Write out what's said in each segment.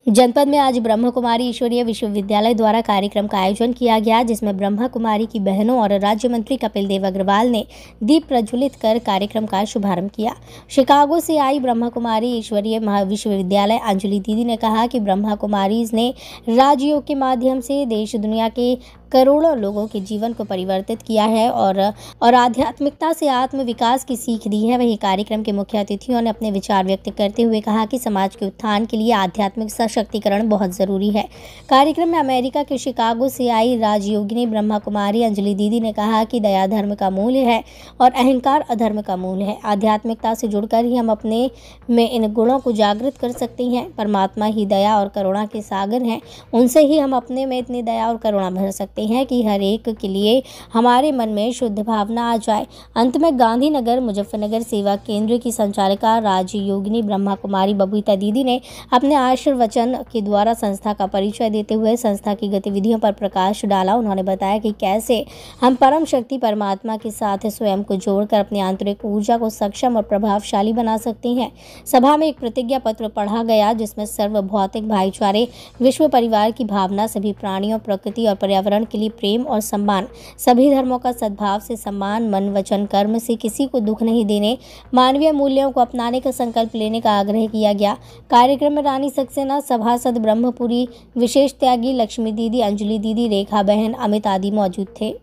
जनपद में आज ब्रह्म कुमारी ईश्वरीय विश्वविद्यालय द्वारा कार्यक्रम का आयोजन किया गया, जिसमें ब्रह्म कुमारी की बहनों और राज्य मंत्री कपिल देव अग्रवाल ने दीप प्रज्वलित कर कार्यक्रम का शुभारंभ किया। शिकागो से आई ब्रह्म कुमारी ईश्वरीय विश्वविद्यालय अंजलि दीदी ने कहा कि ब्रह्म कुमारीज ने राजयोग के माध्यम से देश दुनिया के करोड़ों लोगों के जीवन को परिवर्तित किया है और आध्यात्मिकता से आत्म विकास की सीख दी है। वहीं कार्यक्रम के मुख्य अतिथियों ने अपने विचार व्यक्त करते हुए कहा कि समाज के उत्थान के लिए आध्यात्मिक सशक्तिकरण बहुत जरूरी है। कार्यक्रम में अमेरिका के शिकागो से आई राजयोगिनी ब्रह्मा कुमारी अंजलि दीदी ने कहा कि दया धर्म का मूल है और अहंकार अधर्म का मूल है। आध्यात्मिकता से जुड़कर ही हम अपने में इन गुणों को जागृत कर सकते हैं। परमात्मा ही दया और करुणा के सागर हैं, उनसे ही हम अपने में इतनी दया और करुणा भर सकते हैं कि हर एक के लिए हमारे मन में शुद्ध भावना आ जाए। अंत में गांधीनगर मुजफ्फरनगर सेवा केंद्र की संचालिका राजयोगिनी ब्रह्मा कुमारी बबीता दीदी ने अपने आशीर्वचन के द्वारा संस्था का परिचय देते हुए संस्था की गतिविधियों पर प्रकाश डाला। उन्होंने बताया कि कैसे हम परम शक्ति परमात्मा के साथ स्वयं को जोड़कर अपनी आंतरिक ऊर्जा को सक्षम और प्रभावशाली बना सकते हैं। सभा में एक प्रतिज्ञा पत्र पढ़ा गया, जिसमें सर्व भौतिक भाईचारे, विश्व परिवार की भावना, सभी प्राणियों, प्रकृति और पर्यावरण के लिए प्रेम और सम्मान, सभी धर्मों का सद्भाव से सम्मान, मन वचन कर्म से किसी को दुख नहीं देने, मानवीय मूल्यों को अपनाने का संकल्प लेने का आग्रह किया गया। कार्यक्रम में रानी सक्सेना, सभासद ब्रह्मपुरी, विशेष त्यागी, लक्ष्मी दीदी, अंजलि दीदी, रेखा बहन, अमित आदि मौजूद थे।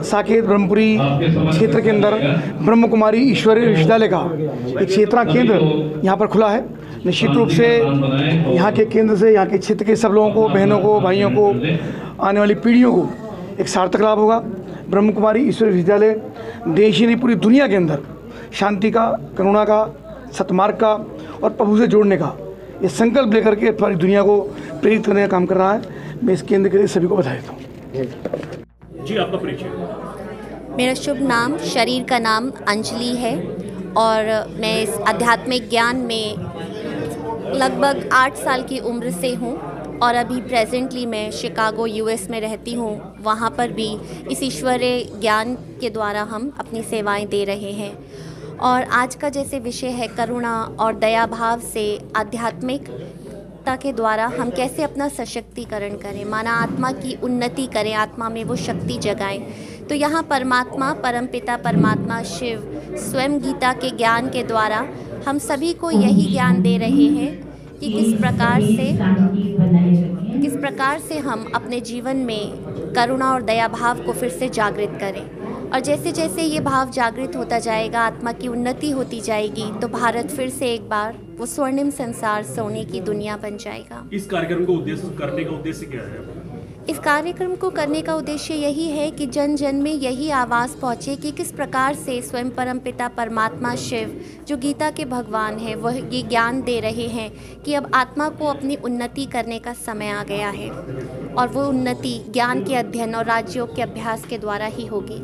साकेत ब्रह्मपुरी क्षेत्र के अंदर ब्रह्म कुमारी ईश्वरीय विश्वविद्यालय का एक चेतना केंद्र यहाँ पर खुला है। निश्चित रूप से यहाँ के केंद्र से यहाँ के क्षेत्र के सब लोगों को, बहनों को, भाइयों को, आने वाली पीढ़ियों को एक सार्थक लाभ होगा। ब्रह्म कुमारी ईश्वरीय विश्वविद्यालय देश ही नहीं पूरी दुनिया के अंदर शांति का, करुणा का, सतमार्ग का और प्रभु से जोड़ने का ये संकल्प लेकर के पूरी दुनिया को प्रेरित करने का काम कर रहा है। मैं इस केंद्र के लिए सभी को बधाई देता हूँ। जी, आपका परिचय। मेरा शुभ नाम, शरीर का नाम अंजलि है और मैं इस आध्यात्मिक ज्ञान में लगभग 8 साल की उम्र से हूँ और अभी प्रेजेंटली मैं शिकागो यूएस में रहती हूँ। वहाँ पर भी इस ईश्वरीय ज्ञान के द्वारा हम अपनी सेवाएं दे रहे हैं। और आज का जैसे विषय है करुणा और दया भाव से आध्यात्मिकता के द्वारा हम कैसे अपना सशक्तिकरण करें, माना आत्मा की उन्नति करें, आत्मा में वो शक्ति जगाएं। तो यहाँ परमात्मा, परमपिता परमात्मा शिव स्वयं गीता के ज्ञान के द्वारा हम सभी को यही ज्ञान दे रहे हैं कि किस प्रकार से हम अपने जीवन में करुणा और दया भाव को फिर से जागृत करें। और जैसे जैसे ये भाव जागृत होता जाएगा, आत्मा की उन्नति होती जाएगी, तो भारत फिर से एक बार वो स्वर्णिम संसार, सोने की दुनिया बन जाएगा। इस कार्यक्रम को करने का उद्देश्य क्या है? इस कार्यक्रम को करने का उद्देश्य यही है कि जन जन में यही आवाज़ पहुँचे कि किस प्रकार से स्वयं परमपिता परमात्मा शिव जो गीता के भगवान हैं वह ये ज्ञान दे रहे हैं कि अब आत्मा को अपनी उन्नति करने का समय आ गया है और वो उन्नति ज्ञान के अध्ययन और राजयोग के अभ्यास के द्वारा ही होगी।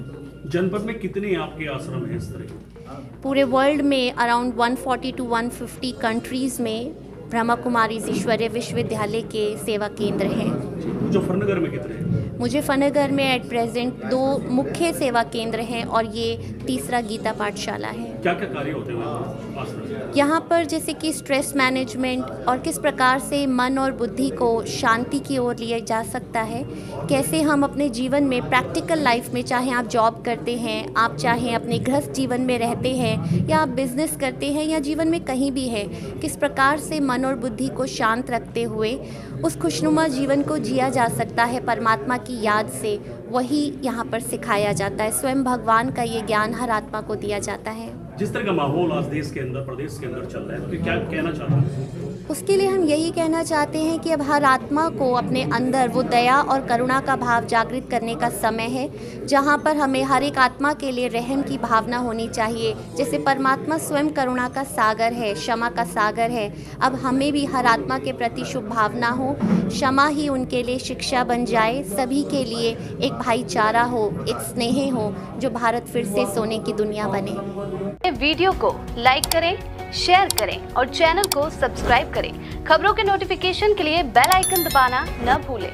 जनपद में कितने आपके आश्रम हैं इस तरह? पूरे वर्ल्ड में अराउंड 140 to 150 कंट्रीज़ में ब्रह्मा कुमारी ईश्वरीय विश्वविद्यालय के सेवा केंद्र हैं। मुजफ्फरनगर में कितने हैं? मुजफ्फरनगर में एट प्रेजेंट 2 मुख्य सेवा केंद्र हैं और ये तीसरा गीता पाठशाला है। क्या क्या कार्य होते हैं यहाँ पर? जैसे कि स्ट्रेस मैनेजमेंट और किस प्रकार से मन और बुद्धि को शांति की ओर लिया जा सकता है, कैसे हम अपने जीवन में प्रैक्टिकल लाइफ में, चाहे आप जॉब करते हैं, आप चाहे अपने गृहस्थ जीवन में रहते हैं या आप बिजनेस करते हैं या जीवन में कहीं भी है, किस प्रकार से मन और बुद्धि को शांत रखते हुए उस खुशनुमा जीवन को जिया जा सकता है परमात्मा की याद से, वही यहाँ पर सिखाया जाता है। स्वयं भगवान का ये ज्ञान हर आत्मा को दिया जाता है। जिस तरह का माहौल आज देश के अंदर, प्रदेश के अंदर चल रहा है, तो क्या कहना चाहते हैं? उसके लिए हम यही कहना चाहते हैं कि अब हर आत्मा को अपने अंदर वो दया और करुणा का भाव जागृत करने का समय है, जहाँ पर हमें हर एक आत्मा के लिए रहम की भावना होनी चाहिए। जैसे परमात्मा स्वयं करुणा का सागर है, क्षमा का सागर है, अब हमें भी हर आत्मा के प्रति शुभ भावना हो, क्षमा ही उनके लिए शिक्षा बन जाए, सभी के लिए एक भाईचारा हो, एक स्नेह हो, जो भारत फिर से सोने की दुनिया बने। वीडियो को लाइक करें, शेयर करें और चैनल को सब्सक्राइब करें। खबरों के नोटिफिकेशन के लिए बेल आइकन दबाना न भूलें।